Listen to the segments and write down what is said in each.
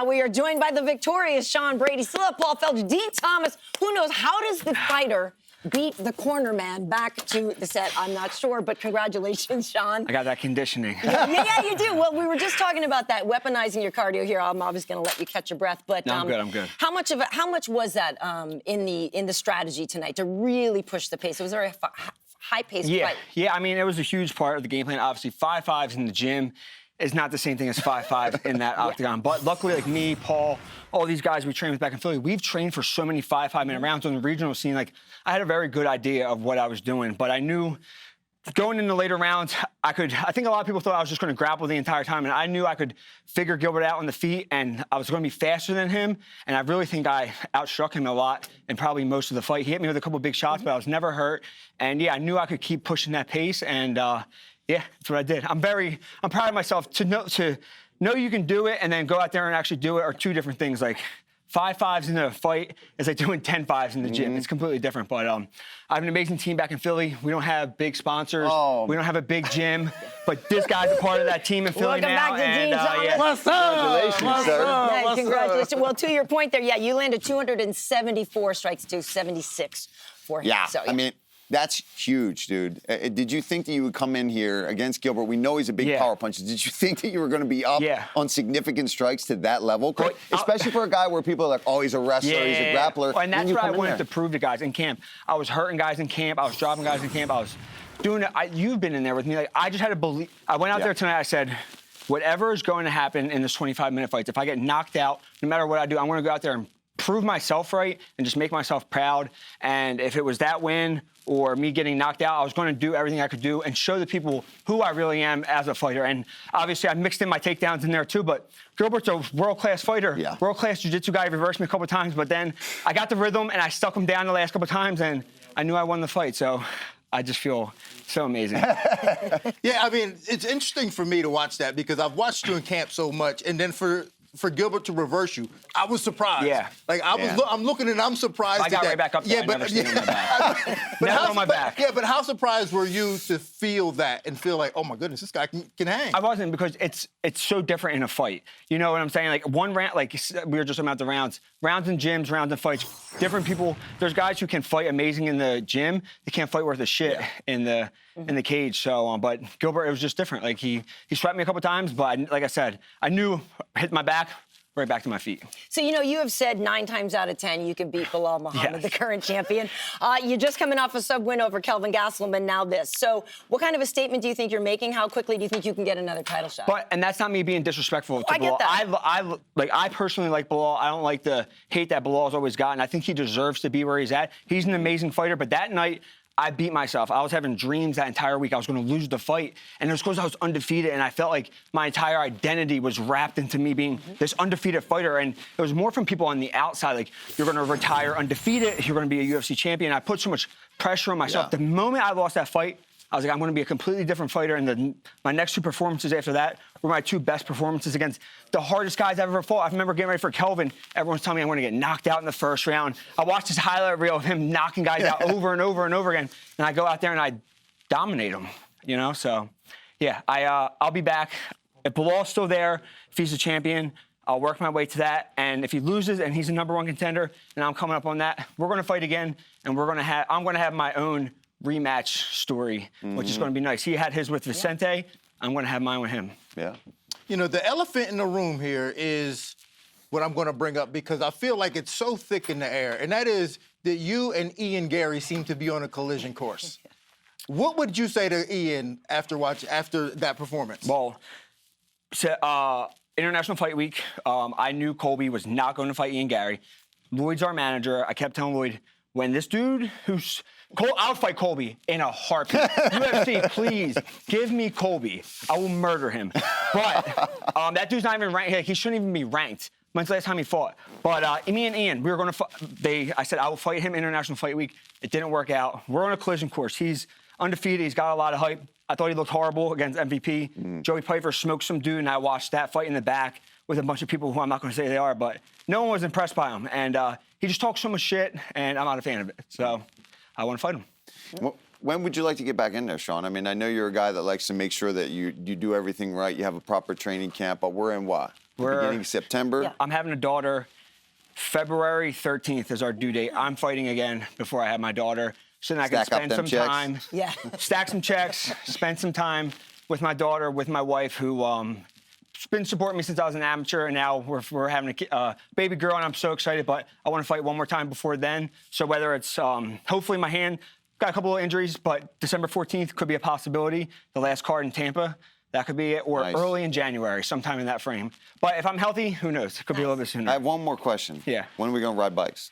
Now we are joined by the victorious Sean Brady, still at Paul Felder, Dean Thomas. Who knows, how does the fighter beat the corner man back to the set? I'm not sure, but congratulations, Sean. I got that conditioning. Yeah, you do. Well, we were just talking about that, weaponizing your cardio here. I'm obviously going to let you catch your breath, but no, I'm good. How much was that in the strategy tonight to really push the pace? It was a very high-paced fight. Yeah, I mean, it was a huge part of the game plan. Obviously, 5-5s in the gym is not the same thing as 5-5 in that octagon. But luckily, like me, Paul, all these guys we trained with back in Philly, we've trained for so many 5-5-minute rounds on the regional scene. Like, I had a very good idea of what I was doing, but I knew going into later rounds, I think a lot of people thought I was just going to grapple the entire time, and I knew I could figure Gilbert out on the feet, and I was going to be faster than him, and I really think I outstruck him a lot in probably most of the fight. He hit me with a couple big shots, but I was never hurt, and yeah, I knew I could keep pushing that pace, and yeah, that's what I did. I'm proud of myself. To know you can do it and then go out there and actually do it are two different things. Like 5-5s in a fight is like doing 10-5s in the gym. It's completely different. But I have an amazing team back in Philly. We don't have big sponsors. We don't have a big gym. But this guy's a part of that team in Philly now. Welcome back to Dean Thomas. Yeah. What's up? Congratulations, sir. Yeah, congratulations. Well, to your point there, yeah, you landed 274 strikes to 76 for him. Yeah, So, I mean, that's huge, dude. Did you think that you would come in here against Gilbert? We know he's a big power puncher. Did you think that you were going to be up on significant strikes to that level? Especially for a guy where people are like, oh, he's a wrestler, he's a grappler. And that's what I wanted to prove to guys in camp. I was hurting guys in camp. I was dropping guys in camp. I was doing it. You've been in there with me. Like, I just had to believe. I went out there tonight. I said, whatever is going to happen in this 25-minute fights, if I get knocked out, no matter what I do, I want to go out there and prove myself right and just make myself proud. And if it was that win or me getting knocked out, I was going to do everything I could do and show the people who I really am as a fighter. And obviously, I mixed in my takedowns in there too, but Gilbert's a world-class fighter, world-class jiu-jitsu guy. He reversed me a couple times, but then I got the rhythm and I stuck him down the last couple times, and I knew I won the fight. So I just feel so amazing. Yeah, I mean, it's interesting for me to watch that because I've watched you in camp so much, and then for Gilbert to reverse you, I was surprised. Yeah. Like, I'm looking and I'm surprised. I got right back up there. I never stayed on my back. Never on my back. Yeah, but how surprised were you to feel that and feel like, oh my goodness, this guy can hang? I wasn't, because it's so different in a fight. You know what I'm saying? Like, one round, like we were just talking about the rounds in gyms, rounds in fights, different people. There's guys who can fight amazing in the gym. They can't fight worth a shit in the cage. So, but Gilbert, it was just different. Like, he swept me a couple times, but like I said, I knew hit my back, right back to my feet. So, you know, you have said 9 times out of 10 you can beat Belal Muhammad, the current champion. You're just coming off a sub-win over Kelvin Gastelum, and now this. So what kind of a statement do you think you're making? How quickly do you think you can get another title shot? And that's not me being disrespectful to Belal. I get that. I personally like Belal. I don't like the hate that Belal's always gotten. I think he deserves to be where he's at. He's an amazing fighter, but that night, I beat myself. I was having dreams that entire week I was going to lose the fight, and it was because I was undefeated, and I felt like my entire identity was wrapped into me being this undefeated fighter, and it was more from people on the outside, like, you're going to retire undefeated, you're going to be a UFC champion. I put so much pressure on myself. The moment I lost that fight, I was like, I'm going to be a completely different fighter, and my next 2 performances after that were my 2 best performances against the hardest guys I've ever fought. I remember getting ready for Kelvin. Everyone's telling me I'm going to get knocked out in the first round. I watched this highlight reel of him knocking guys out over and over and over again, and I go out there and I dominate them, you know? So, yeah, I'll be back. If Belal's still there, if he's a champion, I'll work my way to that. And if he loses and he's a #1 contender, and I'm coming up on that, we're going to fight again, and I'm going to have my own rematch story, which is going to be nice. He had his with Vicente. I'm going to have mine with him. Yeah. You know, the elephant in the room here is what I'm going to bring up because I feel like it's so thick in the air, and that is that you and Ian Garry seem to be on a collision course. What would you say to Ian after that performance? Well, International Fight Week, I knew Colby was not going to fight Ian Garry. Lloyd's our manager. I kept telling Lloyd, when this dude I'll fight Colby in a heartbeat. UFC, please, give me Colby. I will murder him. But that dude's not even ranked. Like, he shouldn't even be ranked. When's the last time he fought? But me and Ian, we were going to fight. I said, I will fight him International Fight Week. It didn't work out. We're on a collision course. He's undefeated. He's got a lot of hype. I thought he looked horrible against MVP. Joey Piper smoked some dude, and I watched that fight in the back with a bunch of people who I'm not going to say they are, but no one was impressed by him. And he just talks so much shit, and I'm not a fan of it. So I want to fight him. Well, when would you like to get back in there, Sean? I mean, I know you're a guy that likes to make sure that you do everything right, you have a proper training camp, but we're in what? Beginning of September. Yeah. I'm having a daughter. February 13th is our due date. I'm fighting again before I have my daughter. So then I can Stack up spend them some checks. time, Yeah. stack some checks, spend some time with my daughter, with my wife, who been supporting me since I was an amateur, and now we're having a baby girl, and I'm so excited. But I want to fight one more time before then. So whether it's hopefully my hand, got a couple of injuries, but December 14th could be a possibility. The last card in Tampa. That could be it, or Nice. early in January, sometime in that frame. But if I'm healthy, who knows? It could be a little bit sooner. I have one more question. Yeah. When are we going to ride bikes?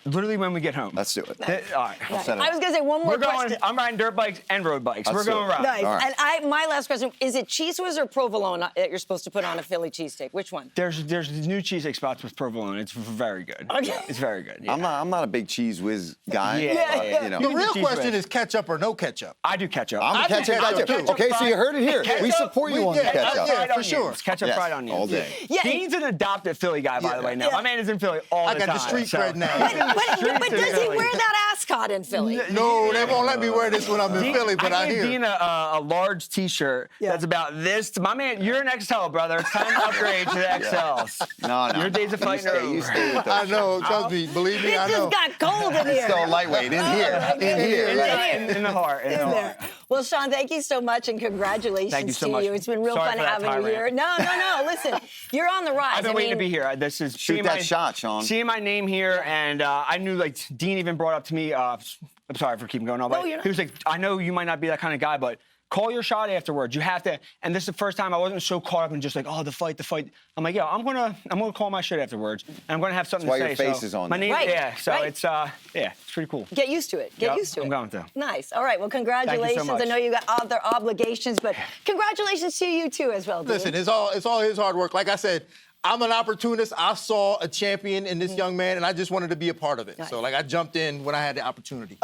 Literally when we get home. Let's do it. All right. I'll set it I up. was going to say one more We're going. question. I'm riding dirt bikes and road bikes. Let's We're do going it. ride. Nice. All right. And my last question, is it cheese whiz or provolone that you're supposed to put on a Philly cheesesteak? Which one? There's new cheesesteak spots with provolone. It's very good. Okay. It's very good. Yeah. I'm not a big cheese whiz guy. Yeah, but, yeah. you know. The real cheese question whiz. is ketchup or no ketchup. I do ketchup. I'm a I do ketchup guy ketchup, too. too. Okay, so you heard it here. We support you on the ketchup. yeah, fried for onions. sure. Ketchup Yes, fried onions. all day. Yeah. Dean's an adopted Philly guy, by the way. Now Yeah. my man is in Philly all I the got time. the street so- cred now. But does he wear that ascot in Philly? No, they won't let me wear this when I'm in Philly, but I gave hear. Dean a large T-shirt Yeah. that's about this. My man, you're an XL, brother. It's time to upgrade to the XLs. No. Your days of fighting are You over. stay with I those. know, trust me, believe me, It I know. just got cold in here. Still lightweight in here. In here. In the heart. In the heart. There. Well, Sean, thank you so much and congratulations Thank you so to much. you. It's been real Sorry fun for that having you tyrant. here. No. Listen, you're on the rise. I've been waiting to be here. This is Shoot seeing that my- shot, Sean. Seeing my name here, and I knew, like, Dean even brought up to me. I'm sorry for keeping going on, but you're not. he was like, "I know you might not be that kind of guy, but call your shot afterwards. You have to." And this is the first time I wasn't so caught up in just like, "Oh, the fight." I'm like, "Yo, I'm gonna call my shit afterwards, and I'm gonna have something That's to why say." your face so is on my there. name, Right, yeah. So right. it's it's pretty cool. Get used to it. Get Yep, used to it. I'm going to. Nice. All right. Well, congratulations. much. I know you got other obligations, but congratulations to you too as well, Dean. Listen, it's all his hard work. Like I said, I'm an opportunist. I saw a champion in this young man, and I just wanted to be a part of it. Nice. So, like, I jumped in when I had the opportunity.